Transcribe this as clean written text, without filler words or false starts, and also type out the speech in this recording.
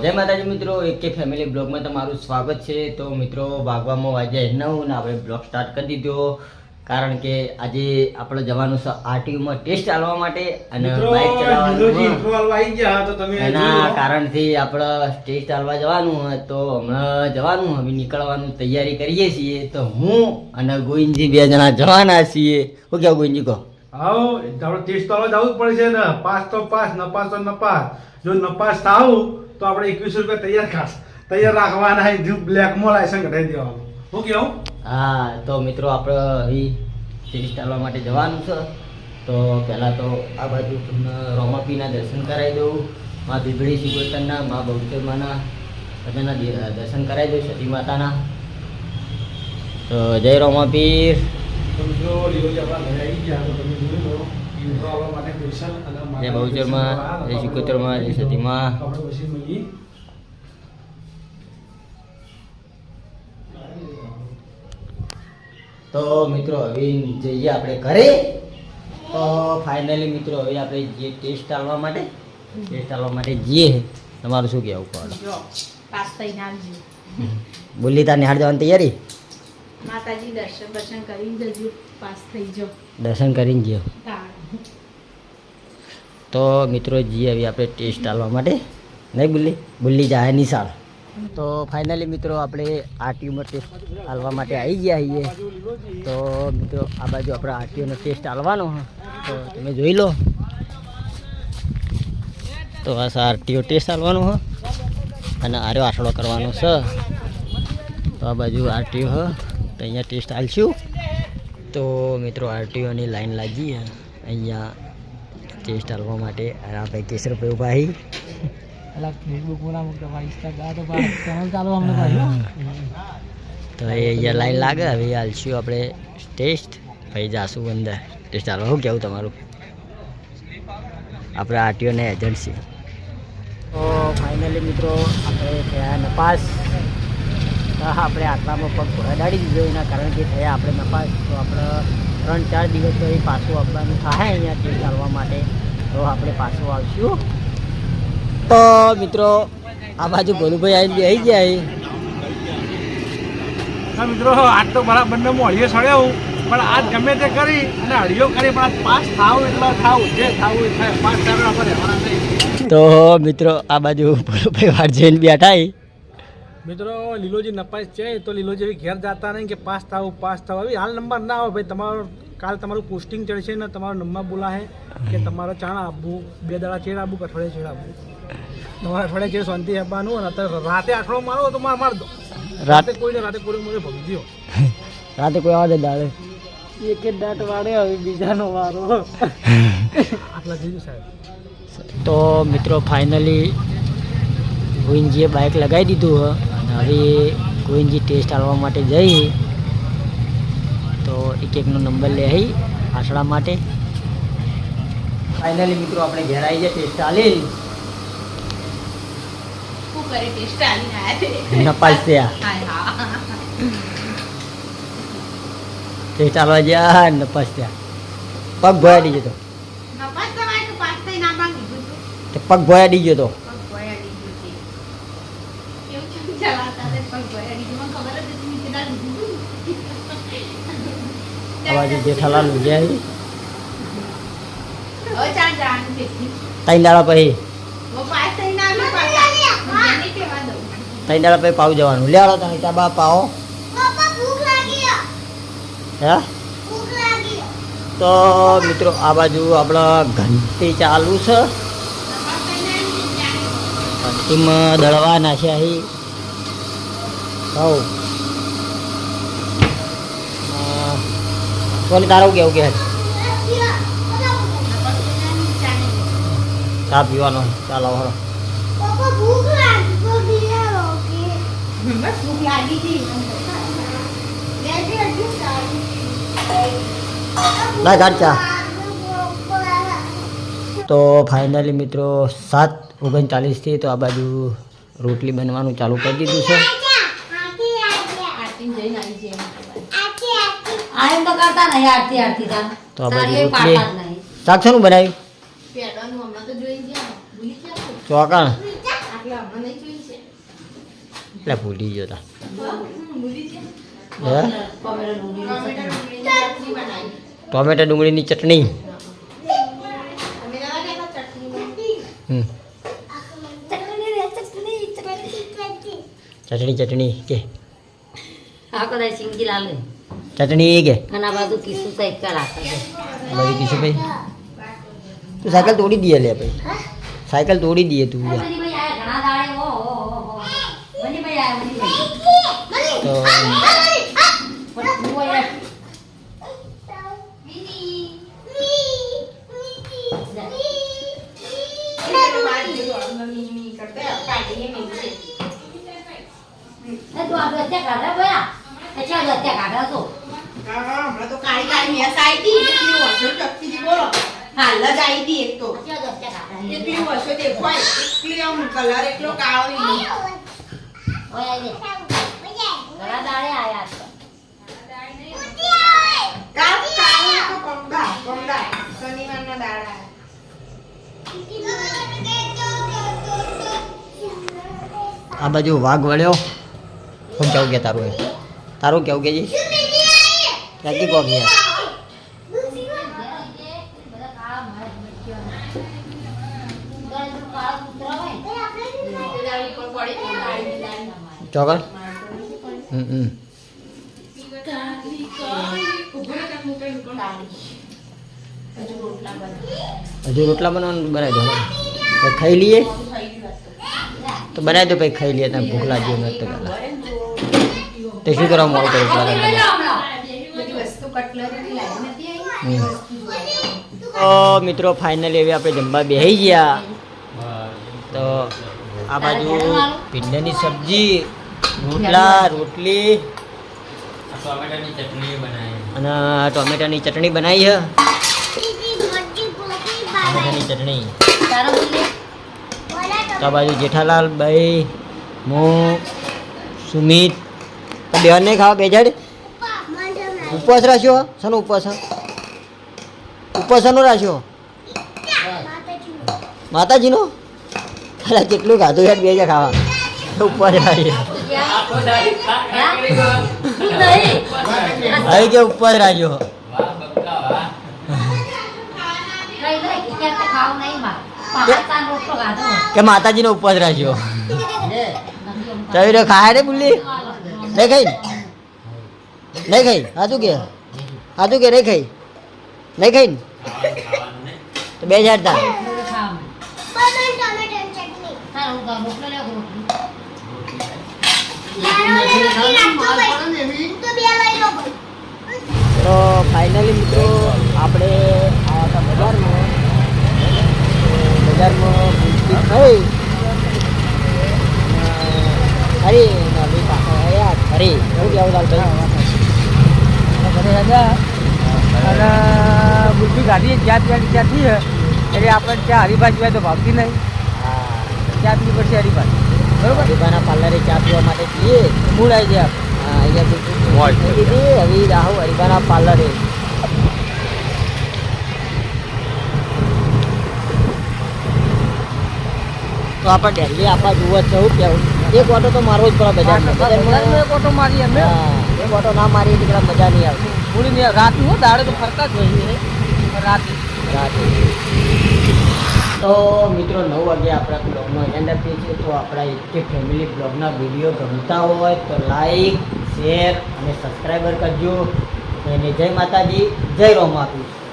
જય માતાજી મિત્રો, એકે ફેમિલી બ્લોગમાં તમારું સ્વાગત છે। તો મિત્રો ભાગવામાં વાગ્યા 9 ને આપણે બ્લોગ સ્ટાર્ટ કરી દીધો, કારણ કે આજે આપણે જવાનું છે આરટીયુમાં ટેસ્ટ આલવા માટે અને બાઇક ચલાવવાનું એના કારણથી આપણે ટેસ્ટ આલવા જવાનું હોય તો હમણાં જવાનું હવે નીકળવાનું તૈયારી કરીએ છીએ। તો હું અને ગોવિંદજી બે જણા જવાના છીએ। શું કહેવું ગોવિંદજી કહો? આવો આપણે ટેસ્ટ તો જવું જ પડશે ને, પાસ તો પાસ, નપાસ તો નપાસ। જો નપાસ થાવું તો આપણે 21 રૂપિયા તૈયાર રાખવાના, જો બ્લેકમાં લાયસન્સ કઢાવી દેવાનું। શું કેવું? હા, તો મિત્રો આપણે હવે ટેસ્ટ આલવા માટે જવાનું છે। તો પહેલાં તો આ બાજુ તમને રોમાપીના દર્શન કરાવી દઉં, મા બીબડી શિકોતરના, મા બહુચરમાના બધાના દર્શન કરાવી દઉં, સતી માતાના। તો જય રોમાપીર। જય બહુચરમાં, જય શિકોતરમાં, જય સતીમાં। તો મિત્રો હવે જઈએ આપણે ઘરે। તો ફાઇનલી મિત્રો હવે આપણે જે ટેસ્ટ આલવા માટે જઈએ। તમારું શું કહેવું પડે? બોલી તાર નિહાળ જવાની તૈયારી? માતાજી દર્શન કરીને જજો, પાસ થઈ જાઓ। દર્શન કરીને જજો। તો મિત્રો જઈએ હવે આપણે ટેસ્ટ આલવા માટે, નહીં બોલી જાય નિશાળ। તો ફાઇનલી મિત્રો આપણે આરટીયુમાં ટેસ્ટ આલવા માટે આવી ગયા છીએ। તો મિત્રો આ બાજુ આપણે આરટીયુનો ટેસ્ટ આલવાનો હા, તો તમે જોઈ લો। તો આ આરટીયુ ટેસ્ટ આલવાનો હા અને આર્યો આસડો કરવાનો છે। તો આ બાજુ આરટીયુ હા, તો અહીંયા ટેસ્ટ આલશું। તો મિત્રો આરટીયુની લાઈન લાગી અહીંયા ટેસ્ટ આલવા માટે। અને આપણે કેશરભાઈ ભાઈ તો એ અહીંયા લાઈન લાગે, હવે હાલશું આપણે ટેસ્ટ, પછી જાશું અંદર ટેસ્ટ આલવા। શું કહેવું તમારું? આપણે આરટીઓને એજન્ટ છીએ। તો ફાઇનલી મિત્રો આપણે થયા નપાસ। આપણે આટલામાં પગ ઘોડાડી દીધો, એના કારણ કે થયા આપણે નપાસ। તો આપણે 3-4 દિવસ તો એ પાછું આપવાનું થાય અહીંયા ટેસ્ટ આલવા માટે, તો આપણે પાછું આવશું। તો મિત્રો આ બાજુ ભોલુભાઈ આવીને બેસી ગયા। હા મિત્રો, આજ તો બરાબર હળીએ સળ્યો, પણ આજ ગમે તે કરી અને હળીઓ કરી, પણ આજ પાસ થાવ એટલા થાવ, જે થાવું એ થાય, પાસ થાય આપણે રહેવાના નહીં। તો મિત્રો આ બાજુ ભોલુભાઈ વાટ જઈને બેઠા। મિત્રો લીલોજી નપાસ છે તો લીલોજી ઘેર જતા નહીં કે પાસ થાવ હવે હાલ નંબર ના આવે ભાઈ, તમારો કાલ તમારું પોસ્ટિંગ ચડશે ને તમારો નંબર બોલાશે કે તમારો ચાણા આપવું, 2 દાડા ચેડ આપવું, અઠવાડિયે ચેડ આપવું। તમારે અઠવાડિયે ચેડ શાંતિ આપવાનું, અને અત્યારે રાતે આઠડો મારો તો માર દો, રાતે કોઈ મને ભગી દો, રાતે કોઈ આવે દાડે એક જ દાંત વાળે, હવે બીજાનો વારો આટલા જઈશું સાહેબ। તો મિત્રો ફાઇનલી ગોવિંદજીએ બાઇક લગાવી દીધું અને હવે ગોવિંદજી ટેસ્ટ આલવા માટે જઈ। તો એકનો નંબર લે આવી આસડા માટે। ફાઇનલી મિત્રો આપણે ઘેર આવી જાય ટેસ્ટ આલી, નપાસ થયા। ટેસ્ટ આલવા ગયા, નપાસ થયા। પગ ભોયા દીજો તો, પગ ભોયા દીજો તો। અવાજ જેઠાલાલ ગયા 3 દાડા પછી, 3 દાડા પછી પાવ જવાનું। લે આવો તમે ચાબા પાવો હે। તો મિત્રો આ બાજુ આપણા ઘંટી ચાલુ છે, ઘંટીમાં દળવા નાખ્યા હી હવ। સોની તારું કેવું કે ચા પીવાનો? ચાલો હળો। ના ગાડ ચા। તો ફાઇનલી મિત્રો 7:39 તો આ બાજુ રોટલી બનવાનું ચાલુ કરી દીધું છે। તો આ બાજુ રોટલી શાક શાનું બનાવ્યું? ચોકણ એટલે ભૂલી ગયો તા હે ટોમેટો ડુંગળીની ચટણી ચટણી ચટણી કે ચટણી કે બધી કીશું ભાઈ તું સાયકલ તોડી દઈએ લે ભાઈ સાયકલ તોડી દઈએ તું યાર. તો હાલ જ આવી હતી એક તો કેટલી વર્ષો દેખાય એટલી આમ કલર એટલો કાળો નહીં કાળ કાળો તો કોંગા શનિવારના દાડા આ બાજુ વાઘ વળ્યો શું કેવું કે તારું એ તારું કેવું કે જી ક્યાંથી કોક યાર ચોકર હજુ રોટલા બનાવવાનું બનાવી દો તો ખાઈ લઈએ તો બનાવી દો પછી ખાઈ લઈએ ત્યાં ભૂખ લાગી મસ્ત પેલા તો શું કરવા મોડું કર્યું બધી વસ્તુ કટલરી લાવી નથી આવી તો મિત્રો ફાઇનલી હવે આપણે જમવા બેસી ગયા તો આ બાજુ ભીંડાની સબ્જી રોટલા રોટલી અને ટોમેટાની ચટણી બનાવી છે ટોમેટાની ચટણી તો આ બાજુ જેઠાલાલ ભાઈ હું સુમિત બેન નહીં ખાવા બેજાડ ઉપવાસ રાખ્યો શાનો ઉપવાસ ઉપવાસ શાનો રાખ્યો માતાજીનો અલા કેટલું ખાધું યાર બે જા ખાવા ઉપવાસ રાખ્યો હવે કે ઉપવાસ રાખ્યો કે માતાજીનો ઉપવાસ રાખ્યો તવી ખાય રે બુલ્લી નહીં ખાઈ નહીં ખાઈ હાથું કે નહીં ખાઈ નહીં ખાઈ તો બે હજાર તા તો ફાઇનલી મિત્રો આપણે આવ્યા હતા બજારમાં ગુંચકી ખાઈ હરી હરી એવું કેવું લાલભાઈ ઘરે હતા અને બુદ્ધિ ગાડી ત્યાંથી એટલે આપણે ત્યાં હરિભા સિવાય તો ભાવતી નહીં ચા પીવી પડશે હરિભા બરોબર હરિભાના પાર્લરે ચા પીવા માટે જઈએ મૂળ આવી ગયા અહીંયા હવે રાહુ હરિભાના પાર્લરે તો આપણે ડેલી આપણા જુઓ જવું કેવું એક ઓટો તો મારવો જ પડે બજારમાં એક ઓટો મારી અમે એક ઓટો ના મારીએ તો મજા નહીં આવતી પૂરી રાતનું હોય દાડે તો ફરતા જ હોય રાતે તો મિત્રો 9 વાગે આપણા બ્લોગનો એન્ડ આપીએ છીએ તો આપણા એક ફેમિલી બ્લોગના વિડીયો ગમતા હોય તો લાઈક શેર અને સબસ્ક્રાઈબર કરજો અને જય માતાજી જય રોમાપીર.